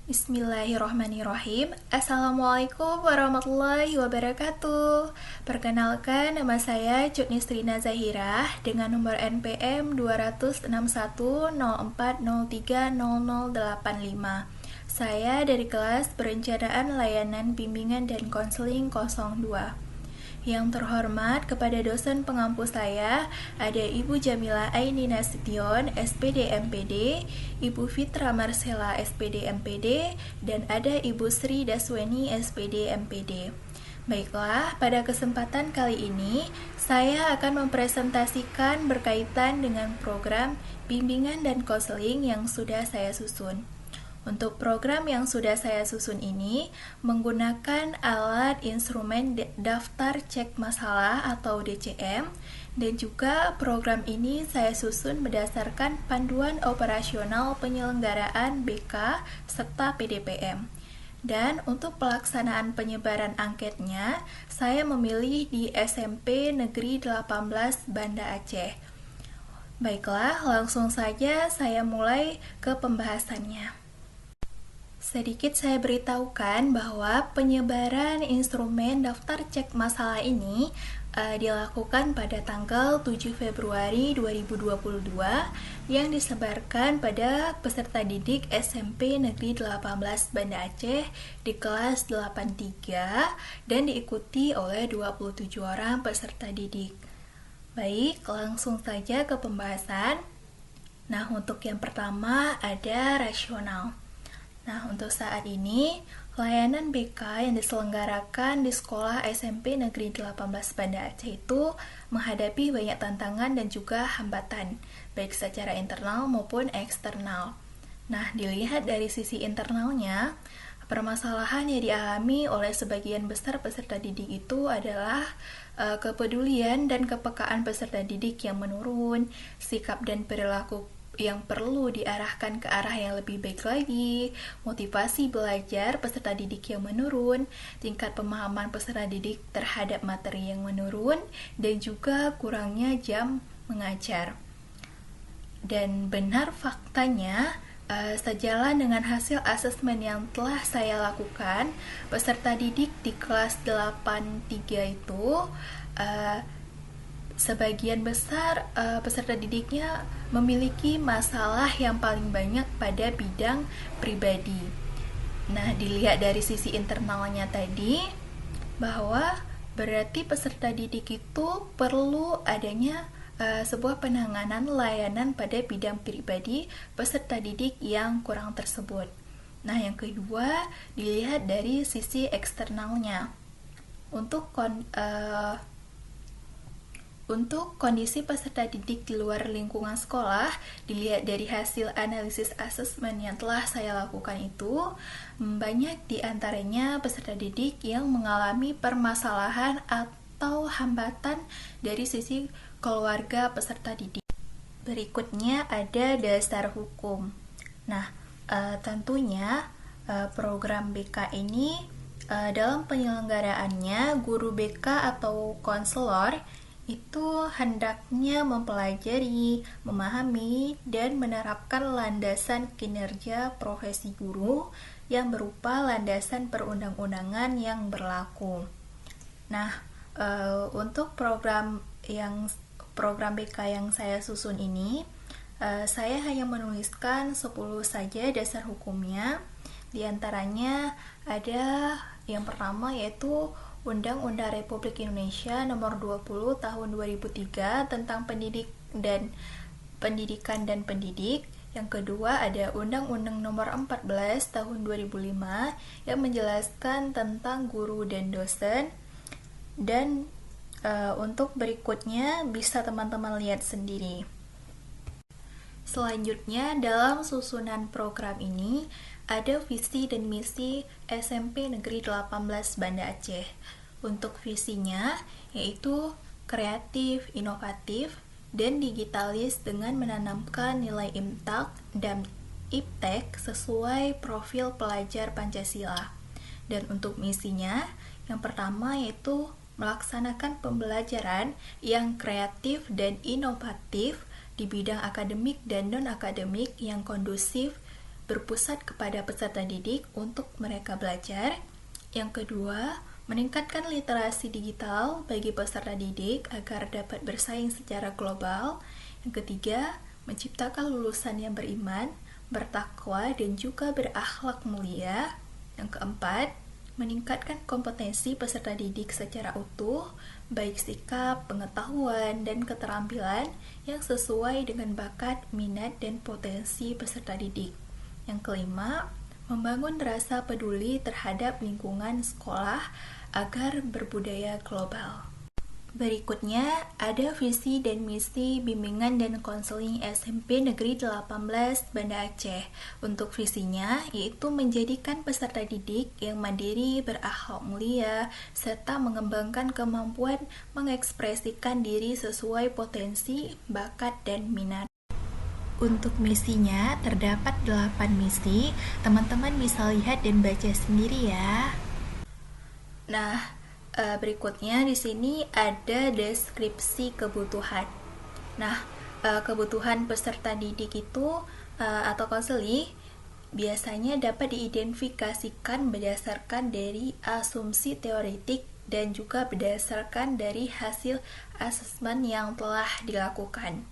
Bismillahirrahmanirrahim. Assalamualaikum warahmatullahi wabarakatuh. Perkenalkan, nama saya Cutnisrina Zahirah dengan nomor NPM 26104030085. Saya dari kelas Perencanaan Layanan Bimbingan dan Konseling 02. Yang terhormat kepada dosen pengampu saya, ada Ibu Jamila Aini Nasution, SPD MPD, Ibu Fitra Marcella, SPD MPD, dan ada Ibu Sri Dasweni, SPD MPD. Baiklah, pada kesempatan kali ini, saya akan mempresentasikan berkaitan dengan program bimbingan dan konseling yang sudah saya susun. Untuk program yang sudah saya susun ini menggunakan alat instrumen daftar cek masalah atau DCM, dan juga program ini saya susun berdasarkan panduan operasional penyelenggaraan BK serta PDPM. Dan untuk pelaksanaan penyebaran angketnya, saya memilih di SMP Negeri 18 Banda Aceh. Baiklah, langsung saja saya mulai ke pembahasannya. Sedikit saya beritahukan bahwa penyebaran instrumen daftar cek masalah ini dilakukan pada tanggal 7 Februari 2022 yang disebarkan pada peserta didik SMP Negeri 18 Banda Aceh di kelas 83 dan diikuti oleh 27 orang peserta didik. Baik, langsung saja ke pembahasan. Nah, untuk yang pertama ada rasional. Nah, untuk saat ini, layanan BK yang diselenggarakan di sekolah SMP Negeri 18 Banda Aceh itu menghadapi banyak tantangan dan juga hambatan, baik secara internal maupun eksternal. Nah, dilihat dari sisi internalnya, permasalahan yang dialami oleh sebagian besar peserta didik itu adalah kepedulian dan kepekaan peserta didik yang menurun, sikap dan perilaku yang perlu diarahkan ke arah yang lebih baik lagi, motivasi belajar peserta didik yang menurun, tingkat pemahaman peserta didik terhadap materi yang menurun, dan juga kurangnya jam mengajar. Dan benar faktanya, sejalan dengan hasil asesmen yang telah saya lakukan, peserta didik di kelas 83 itu sebagian besar peserta didiknya memiliki masalah yang paling banyak pada bidang pribadi. Nah, dilihat dari sisi internalnya tadi, bahwa berarti peserta didik itu perlu adanya sebuah penanganan layanan pada bidang pribadi peserta didik yang kurang tersebut. Nah, yang kedua, dilihat dari sisi eksternalnya. Untuk kondisi peserta didik di luar lingkungan sekolah, dilihat dari hasil analisis asesmen yang telah saya lakukan itu, banyak di antaranya peserta didik yang mengalami permasalahan atau hambatan dari sisi keluarga peserta didik. Berikutnya ada dasar hukum. Nah, tentunya program BK ini dalam penyelenggaraannya, guru BK atau konselor itu hendaknya mempelajari, memahami, dan menerapkan landasan kinerja profesi guru yang berupa landasan perundang-undangan yang berlaku. Nah, untuk program BK yang saya susun ini, saya hanya menuliskan 10 saja dasar hukumnya. Di antaranya ada yang pertama yaitu Undang-Undang Republik Indonesia Nomor 20 Tahun 2003 tentang Pendidikan dan Pendidik. Yang kedua ada Undang-Undang Nomor 14 Tahun 2005 yang menjelaskan tentang guru dan dosen. Dan untuk berikutnya bisa teman-teman lihat sendiri. Selanjutnya, dalam susunan program ini ada visi dan misi SMP Negeri 18 Banda Aceh. Untuk visinya yaitu kreatif, inovatif, dan digitalis dengan menanamkan nilai IMTAK dan IPTEK sesuai profil pelajar Pancasila. Dan untuk misinya, yang pertama yaitu melaksanakan pembelajaran yang kreatif dan inovatif di bidang akademik dan non-akademik yang kondusif berpusat kepada peserta didik untuk mereka belajar. Yang kedua, meningkatkan literasi digital bagi peserta didik agar dapat bersaing secara global. Yang ketiga, menciptakan lulusan yang beriman, bertakwa, dan juga berakhlak mulia. Yang keempat, meningkatkan kompetensi peserta didik secara utuh, baik sikap, pengetahuan, dan keterampilan yang sesuai dengan bakat, minat, dan potensi peserta didik. Yang kelima, membangun rasa peduli terhadap lingkungan sekolah agar berbudaya global. Berikutnya, ada visi dan misi bimbingan dan konseling SMP Negeri 18 Banda Aceh. Untuk visinya, yaitu menjadikan peserta didik yang mandiri, berakhlak mulia, serta mengembangkan kemampuan mengekspresikan diri sesuai potensi, bakat, dan minat. Untuk misinya, terdapat 8 misi. Teman-teman bisa lihat dan baca sendiri ya. Nah, berikutnya di sini ada deskripsi kebutuhan. Nah, kebutuhan peserta didik itu atau konseling biasanya dapat diidentifikasikan berdasarkan dari asumsi teoretik dan juga berdasarkan dari hasil asesmen yang telah dilakukan.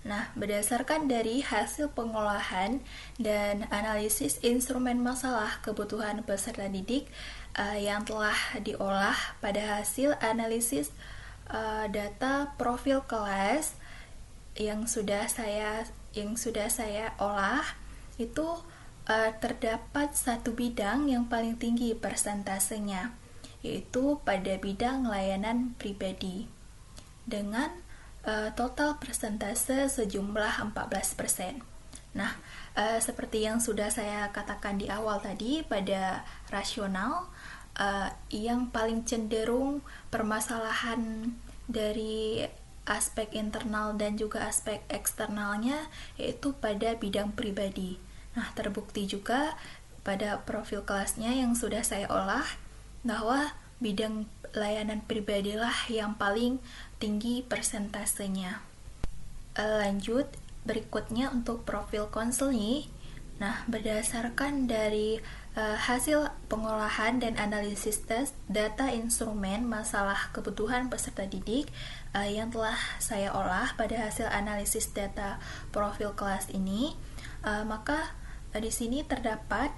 Nah, berdasarkan dari hasil pengolahan dan analisis instrumen masalah kebutuhan peserta didik yang telah diolah pada hasil analisis data profil kelas yang sudah saya olah, itu terdapat satu bidang yang paling tinggi persentasenya, yaitu pada bidang layanan pribadi dengan total persentase sejumlah 14%. Nah, seperti yang sudah saya katakan di awal tadi, pada rasional yang paling cenderung permasalahan dari aspek internal dan juga aspek eksternalnya yaitu pada bidang pribadi. Nah, terbukti juga pada profil kelasnya yang sudah saya olah bahwa bidang layanan pribadilah yang paling tinggi persentasenya. Lanjut, berikutnya untuk profil konseling. Nah, berdasarkan dari hasil pengolahan dan analisis tes data instrumen masalah kebutuhan peserta didik yang telah saya olah pada hasil analisis data profil kelas ini, maka di sini terdapat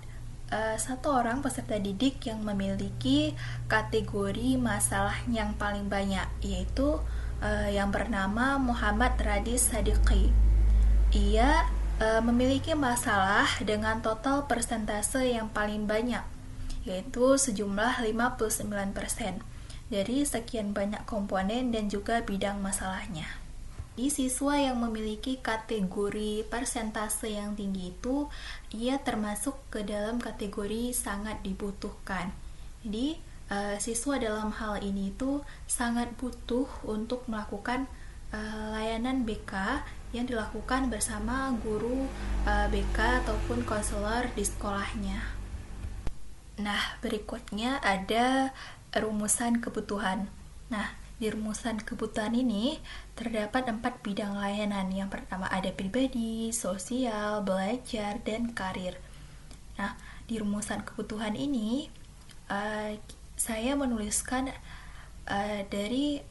satu orang peserta didik yang memiliki kategori masalah yang paling banyak, yaitu yang bernama Muhammad Radis Sadiqi. Ia memiliki masalah dengan total persentase yang paling banyak, yaitu sejumlah 59% dari sekian banyak komponen dan juga bidang masalahnya. Di siswa yang memiliki kategori persentase yang tinggi itu, ia termasuk ke dalam kategori sangat dibutuhkan. Jadi, siswa dalam hal ini itu sangat butuh untuk melakukan layanan BK yang dilakukan bersama guru BK ataupun konselor di sekolahnya. Nah, berikutnya ada rumusan kebutuhan. Nah, di rumusan kebutuhan ini terdapat 4 bidang layanan. Yang pertama ada pribadi, sosial, belajar, dan karir. Nah, di rumusan kebutuhan ini saya menuliskan dari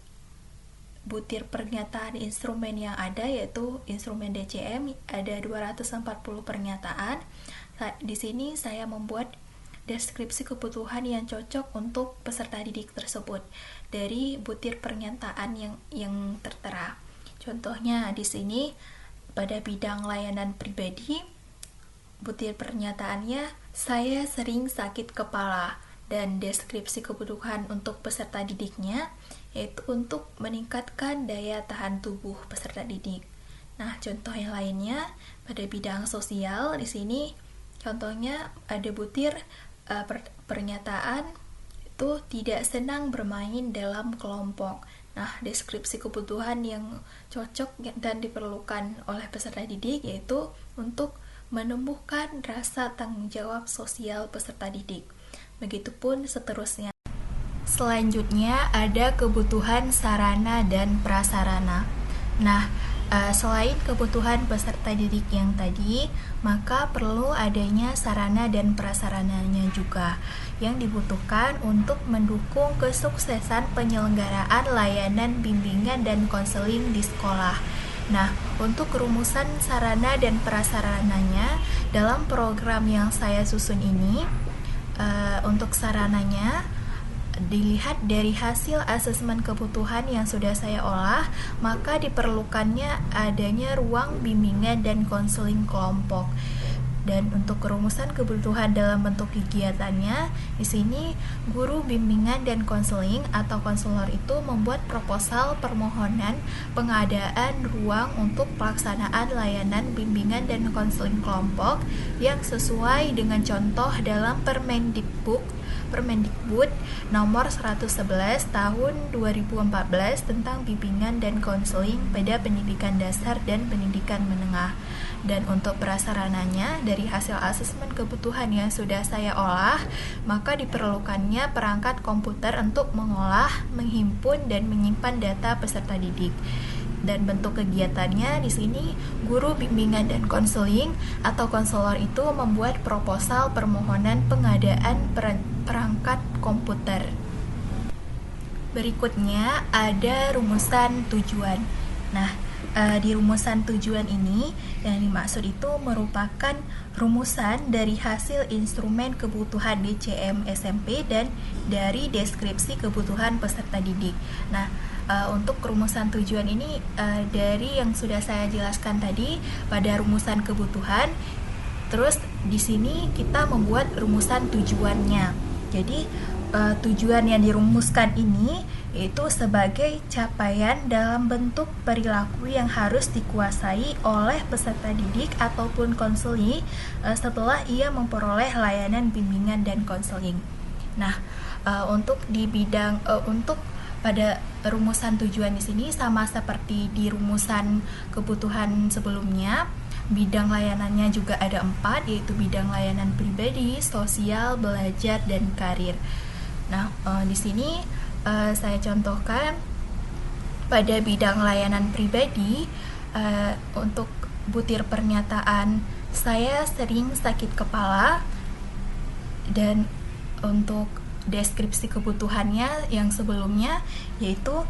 butir pernyataan instrumen yang ada, yaitu instrumen DCM ada 240 pernyataan. Di sini saya membuat deskripsi kebutuhan yang cocok untuk peserta didik tersebut dari butir pernyataan yang tertera. Contohnya di sini pada bidang layanan pribadi, butir pernyataannya saya sering sakit kepala, dan deskripsi kebutuhan untuk peserta didiknya yaitu untuk meningkatkan daya tahan tubuh peserta didik. Nah, contoh yang lainnya pada bidang sosial, di sini contohnya ada butir pernyataan itu tidak senang bermain dalam kelompok. Nah, deskripsi kebutuhan yang cocok dan diperlukan oleh peserta didik yaitu untuk menumbuhkan rasa tanggung jawab sosial peserta didik. Begitupun seterusnya. Selanjutnya ada kebutuhan sarana dan prasarana. Nah, Selain kebutuhan peserta didik yang tadi, maka perlu adanya sarana dan prasarananya juga yang dibutuhkan untuk mendukung kesuksesan penyelenggaraan layanan bimbingan dan konseling di sekolah. Nah, untuk rumusan sarana dan prasarananya dalam program yang saya susun ini, untuk sarananya dilihat dari hasil asesmen kebutuhan yang sudah saya olah, maka diperlukannya adanya ruang bimbingan dan konseling kelompok. Dan untuk kerumusan kebutuhan dalam bentuk kegiatannya, di sini guru bimbingan dan konseling atau konselor itu membuat proposal permohonan pengadaan ruang untuk pelaksanaan layanan bimbingan dan konseling kelompok yang sesuai dengan contoh dalam Permendikbud nomor 111 tahun 2014 tentang bimbingan dan konseling pada pendidikan dasar dan pendidikan menengah. Dan untuk prasarananya, dari hasil asesmen kebutuhan yang sudah saya olah, maka diperlukannya perangkat komputer untuk mengolah, menghimpun, dan menyimpan data peserta didik. Dan bentuk kegiatannya di sini, guru bimbingan dan konseling atau konselor itu membuat proposal permohonan pengadaan perangkat komputer. Berikutnya ada rumusan tujuan. Nah, di rumusan tujuan ini yang dimaksud itu merupakan rumusan dari hasil instrumen kebutuhan DCM SMP dan dari deskripsi kebutuhan peserta didik. Nah, untuk rumusan tujuan ini dari yang sudah saya jelaskan tadi pada rumusan kebutuhan, terus di sini kita membuat rumusan tujuannya. Jadi tujuan yang dirumuskan ini yaitu sebagai capaian dalam bentuk perilaku yang harus dikuasai oleh peserta didik ataupun konseling setelah ia memperoleh layanan bimbingan dan konseling. Nah, untuk di bidang untuk pada rumusan tujuan di sini sama seperti di rumusan kebutuhan sebelumnya, bidang layanannya juga ada 4, yaitu bidang layanan pribadi, sosial, belajar, dan karir. Nah, di sini saya contohkan pada bidang layanan pribadi, untuk butir pernyataan saya sering sakit kepala, dan untuk deskripsi kebutuhannya yang sebelumnya yaitu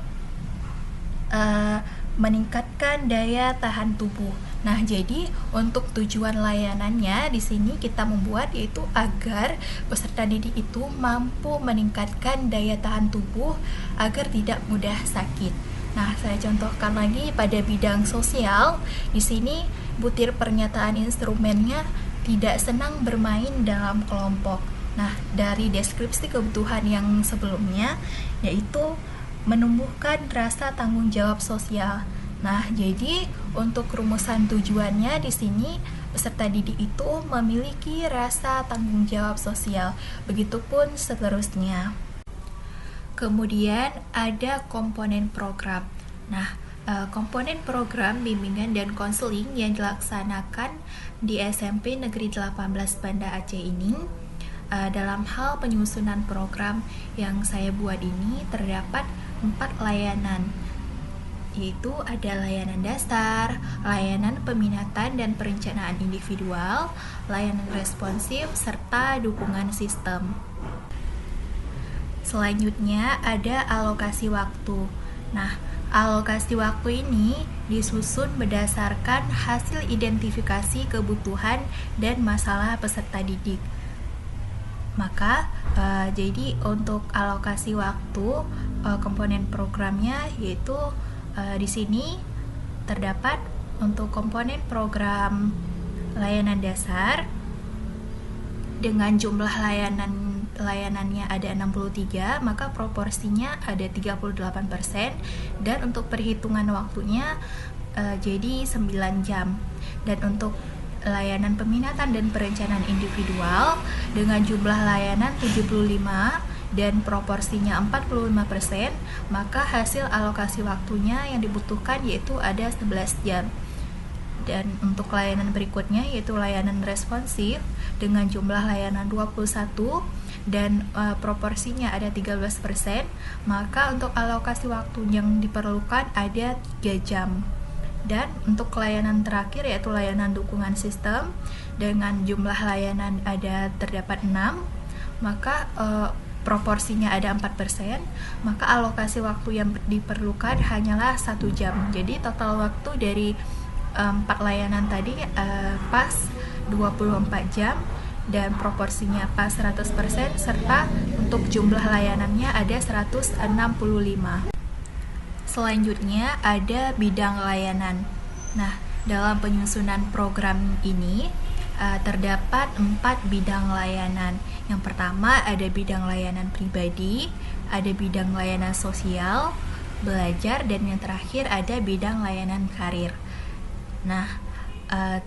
meningkatkan daya tahan tubuh. Nah, jadi untuk tujuan layanannya di sini kita membuat yaitu agar peserta didik itu mampu meningkatkan daya tahan tubuh agar tidak mudah sakit. Nah, saya contohkan lagi pada bidang sosial. Di sini butir pernyataan instrumennya tidak senang bermain dalam kelompok. Nah, dari deskripsi kebutuhan yang sebelumnya yaitu menumbuhkan rasa tanggung jawab sosial. Nah, jadi untuk rumusan tujuannya di sini peserta didik itu memiliki rasa tanggung jawab sosial. Begitupun seterusnya. Kemudian ada komponen program. Nah, komponen program bimbingan dan konseling yang dilaksanakan di SMP Negeri 18 Banda Aceh ini, dalam hal penyusunan program yang saya buat ini terdapat 4 layanan, yaitu ada layanan dasar, layanan peminatan dan perencanaan individual, layanan responsif, serta dukungan sistem. Selanjutnya ada alokasi waktu. Nah, alokasi waktu ini disusun berdasarkan hasil identifikasi kebutuhan dan masalah peserta didik. Maka jadi untuk alokasi waktu komponen programnya yaitu di sini terdapat untuk komponen program layanan dasar dengan jumlah layanannya ada 63, maka proporsinya ada 38%, dan untuk perhitungan waktunya jadi 9 jam. Dan untuk layanan peminatan dan perencanaan individual dengan jumlah layanan 75 dan proporsinya 45%, maka hasil alokasi waktunya yang dibutuhkan yaitu ada 11 jam. Dan untuk layanan berikutnya yaitu layanan responsif dengan jumlah layanan 21 dan proporsinya ada 13%, maka untuk alokasi waktu yang diperlukan ada 3 jam. Dan untuk layanan terakhir yaitu layanan dukungan sistem dengan jumlah layanan terdapat 6, maka proporsinya ada 4%, maka alokasi waktu yang diperlukan hanyalah 1 jam. Jadi total waktu dari 4 layanan tadi pas 24 jam dan proporsinya pas 100%, serta untuk jumlah layanannya ada 165. Selanjutnya ada bidang layanan. Nah, dalam penyusunan program ini terdapat 4 bidang layanan. Yang pertama ada bidang layanan pribadi, ada bidang layanan sosial, belajar, dan yang terakhir ada bidang layanan karir. Nah,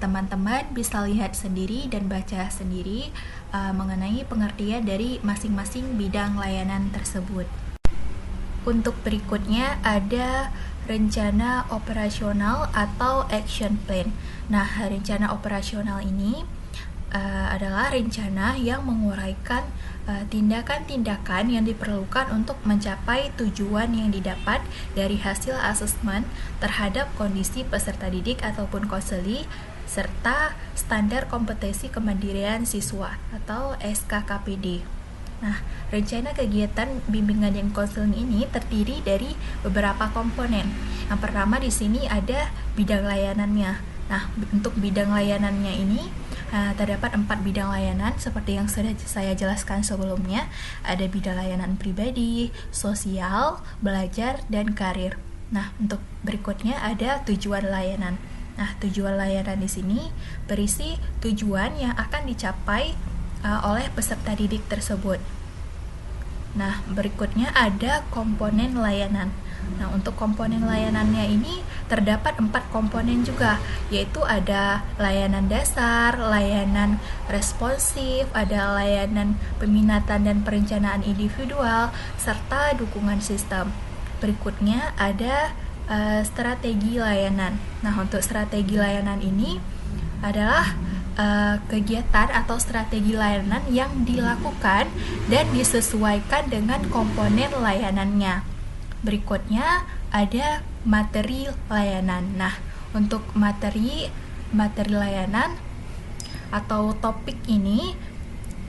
teman-teman bisa lihat sendiri dan baca sendiri mengenai pengertian dari masing-masing bidang layanan tersebut. Untuk berikutnya ada rencana operasional atau action plan. Nah, rencana operasional ini adalah rencana yang menguraikan tindakan-tindakan yang diperlukan untuk mencapai tujuan yang didapat dari hasil asesmen terhadap kondisi peserta didik ataupun konseli, serta standar kompetensi kemandirian siswa atau SKKPD. Nah, rencana kegiatan bimbingan dan konseling ini terdiri dari beberapa komponen. Yang pertama di sini ada bidang layanannya. Nah, untuk bidang layanannya ini terdapat 4 bidang layanan seperti yang sudah saya jelaskan sebelumnya. Ada bidang layanan pribadi, sosial, belajar, dan karir. Nah, untuk berikutnya ada tujuan layanan. Nah, tujuan layanan di sini berisi tujuan yang akan dicapai oleh peserta didik tersebut. Nah, berikutnya ada komponen layanan. Nah, untuk komponen layanannya ini terdapat 4 komponen juga, yaitu ada layanan dasar, layanan responsif, ada layanan peminatan dan perencanaan individual, serta dukungan sistem. Berikutnya ada strategi layanan. Nah, untuk strategi layanan ini adalah kegiatan atau strategi layanan yang dilakukan dan disesuaikan dengan komponen layanannya. Berikutnya ada materi layanan. Nah, untuk materi layanan atau topik ini,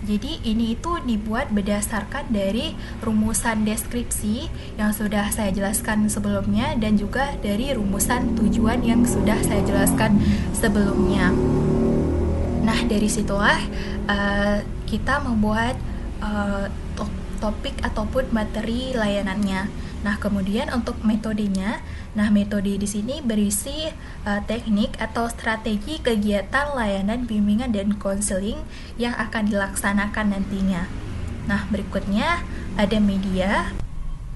jadi ini itu dibuat berdasarkan dari rumusan deskripsi yang sudah saya jelaskan sebelumnya dan juga dari rumusan tujuan yang sudah saya jelaskan sebelumnya. Nah, dari situlah kita membuat topik ataupun materi layanannya. Nah, kemudian untuk metodenya, metode di sini berisi teknik atau strategi kegiatan layanan bimbingan dan konseling yang akan dilaksanakan nantinya. Nah, berikutnya ada media.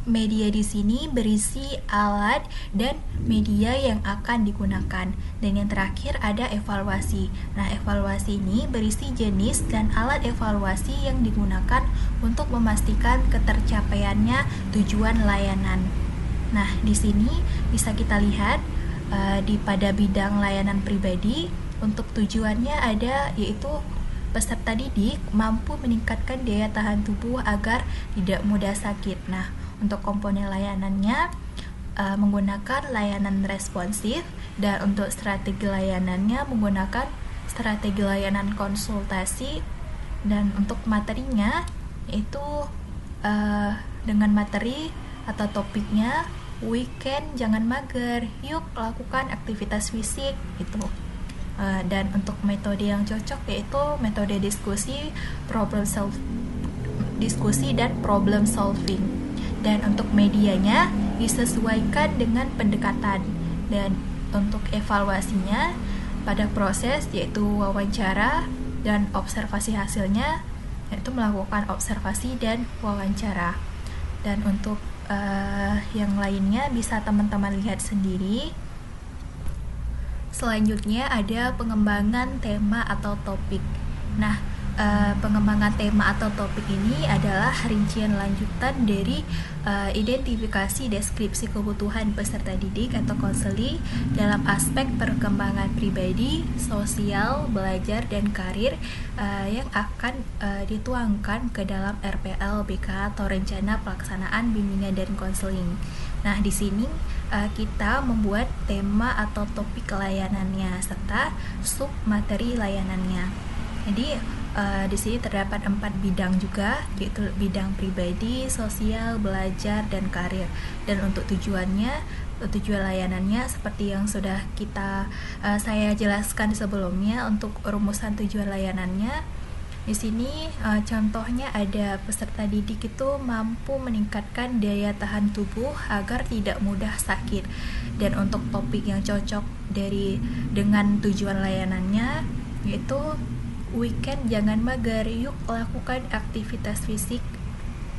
Media di sini berisi alat dan media yang akan digunakan. Dan yang terakhir ada evaluasi. Nah, evaluasi ini berisi jenis dan alat evaluasi yang digunakan untuk memastikan ketercapaiannya tujuan layanan. Nah, di sini bisa kita lihat pada bidang layanan pribadi, untuk tujuannya ada yaitu peserta didik mampu meningkatkan daya tahan tubuh agar tidak mudah sakit. Nah, untuk komponen layanannya menggunakan layanan responsif, dan untuk strategi layanannya menggunakan strategi layanan konsultasi, dan untuk materinya yaitu dengan materi atau topiknya weekend jangan mager, yuk lakukan aktivitas fisik itu. Dan untuk metode yang cocok yaitu metode diskusi dan problem solving. Dan untuk medianya disesuaikan dengan pendekatan. Dan untuk evaluasinya pada proses yaitu wawancara dan observasi hasilnya, yaitu melakukan observasi dan wawancara. Dan untuk yang lainnya bisa teman-teman lihat sendiri. Selanjutnya ada pengembangan tema atau topik. Nah, pengembangan tema atau topik ini adalah rincian lanjutan dari identifikasi deskripsi kebutuhan peserta didik atau konseli dalam aspek perkembangan pribadi, sosial, belajar, dan karir yang akan dituangkan ke dalam RPL BK atau Rencana Pelaksanaan Bimbingan dan Konseling. Nah, di sini kita membuat tema atau topik layanannya serta sub materi layanannya. Jadi di sini terdapat 4 bidang juga, yaitu bidang pribadi, sosial, belajar, dan karir. Dan untuk tujuan layanannya seperti yang sudah saya jelaskan sebelumnya. Untuk rumusan tujuan layanannya di sini contohnya ada peserta didik itu mampu meningkatkan daya tahan tubuh agar tidak mudah sakit. Dan untuk topik yang cocok dengan tujuan layanannya yaitu weekend jangan mager, yuk lakukan aktivitas fisik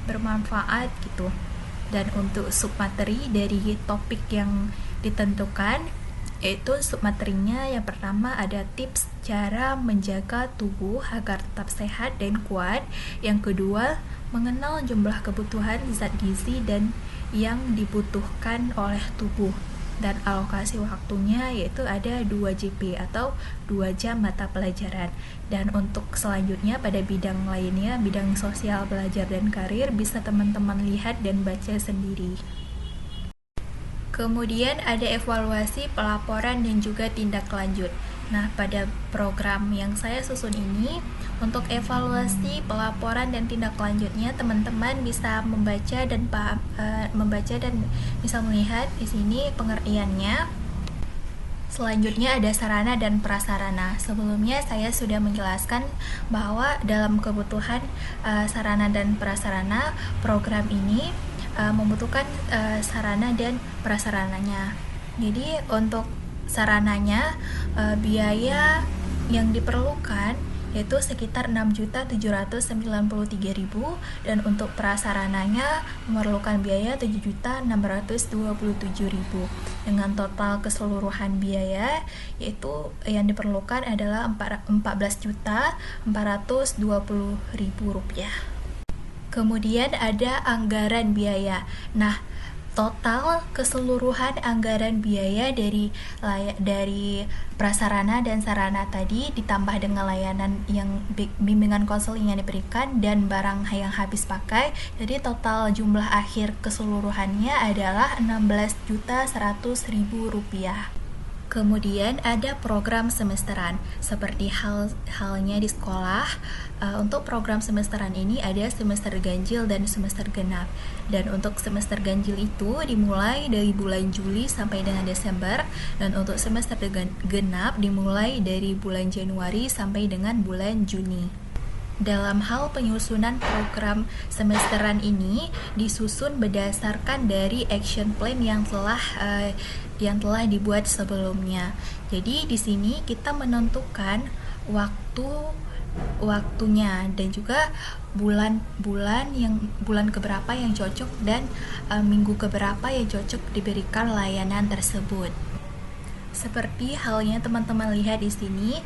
bermanfaat gitu. Dan untuk submateri dari topik yang ditentukan, yaitu submaterinya yang pertama ada tips cara menjaga tubuh agar tetap sehat dan kuat. Yang kedua, mengenal jumlah kebutuhan zat gizi dan yang dibutuhkan oleh tubuh. Dan alokasi waktunya yaitu ada 2 JP atau 2 jam mata pelajaran. Dan untuk selanjutnya pada bidang lainnya, bidang sosial, belajar, dan karir, bisa teman-teman lihat dan baca sendiri. Kemudian ada evaluasi, pelaporan, dan juga tindak lanjut. Nah, pada program yang saya susun ini, untuk evaluasi, pelaporan, dan tindak lanjutnya, teman-teman bisa membaca dan bisa melihat di sini pengertiannya. Selanjutnya ada sarana dan prasarana. Sebelumnya saya sudah menjelaskan bahwa dalam kebutuhan sarana dan prasarana, program ini membutuhkan sarana dan prasarananya. Jadi untuk sarananya biaya yang diperlukan yaitu sekitar 6.793.000 dan untuk prasarananya memerlukan biaya 7.627.000 dengan total keseluruhan biaya yaitu yang diperlukan adalah 14.420.000 rupiah. Kemudian ada anggaran biaya. Nah, total keseluruhan anggaran biaya dari prasarana dan sarana tadi ditambah dengan layanan yang bimbingan konseling yang diberikan dan barang yang habis pakai, jadi total jumlah akhir keseluruhannya adalah 16.100.000 rupiah. Kemudian ada program semesteran, seperti halnya di sekolah. Untuk program semesteran ini ada semester ganjil dan semester genap. Dan untuk semester ganjil itu dimulai dari bulan Juli sampai dengan Desember, dan untuk semester genap dimulai dari bulan Januari sampai dengan bulan Juni. Dalam hal penyusunan program semesteran ini disusun berdasarkan dari action plan yang telah dibuat sebelumnya. Jadi di sini kita menentukan waktunya dan juga bulan keberapa yang cocok dan minggu keberapa yang cocok diberikan layanan tersebut. Seperti halnya teman-teman lihat di sini,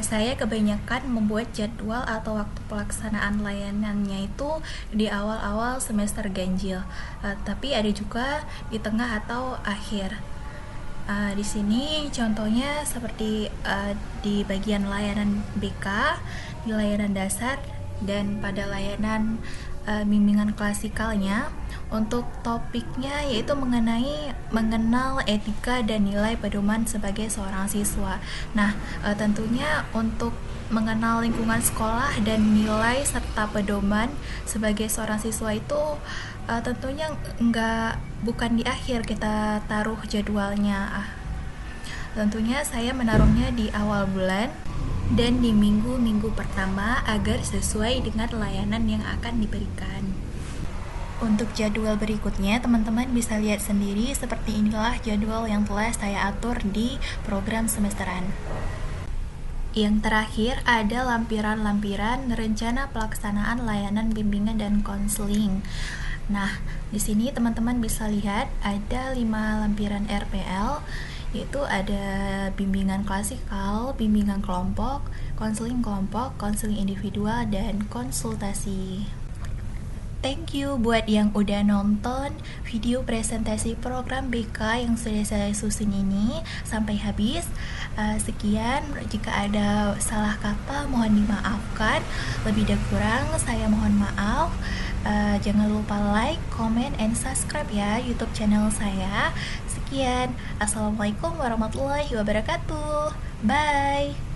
saya kebanyakan membuat jadwal atau waktu pelaksanaan layanannya itu di awal-awal semester ganjil, tapi ada juga di tengah atau akhir. Di sini contohnya seperti di bagian layanan BK, di layanan dasar, dan pada layanan bimbingan klasikalnya. Untuk topiknya yaitu mengenal etika dan nilai pedoman sebagai seorang siswa. Nah, tentunya untuk mengenal lingkungan sekolah dan nilai serta pedoman sebagai seorang siswa itu tentunya bukan di akhir kita taruh jadwalnya. Tentunya saya menaruhnya di awal bulan dan di minggu-minggu pertama agar sesuai dengan layanan yang akan diberikan. Untuk jadwal berikutnya, teman-teman bisa lihat sendiri, seperti inilah jadwal yang telah saya atur di program semesteran. Yang terakhir ada lampiran-lampiran rencana pelaksanaan layanan bimbingan dan konseling. Nah, di sini teman-teman bisa lihat ada 5 lampiran RPL, yaitu ada bimbingan klasikal, bimbingan kelompok, konseling individual, dan konsultasi. Thank you buat yang udah nonton video presentasi program BK yang sudah saya susun ini sampai habis. Sekian, jika ada salah kata mohon dimaafkan. Lebih dan kurang saya mohon maaf. Jangan lupa like, comment, and subscribe ya YouTube channel saya. sekian. Assalamualaikum warahmatullahi wabarakatuh. Bye.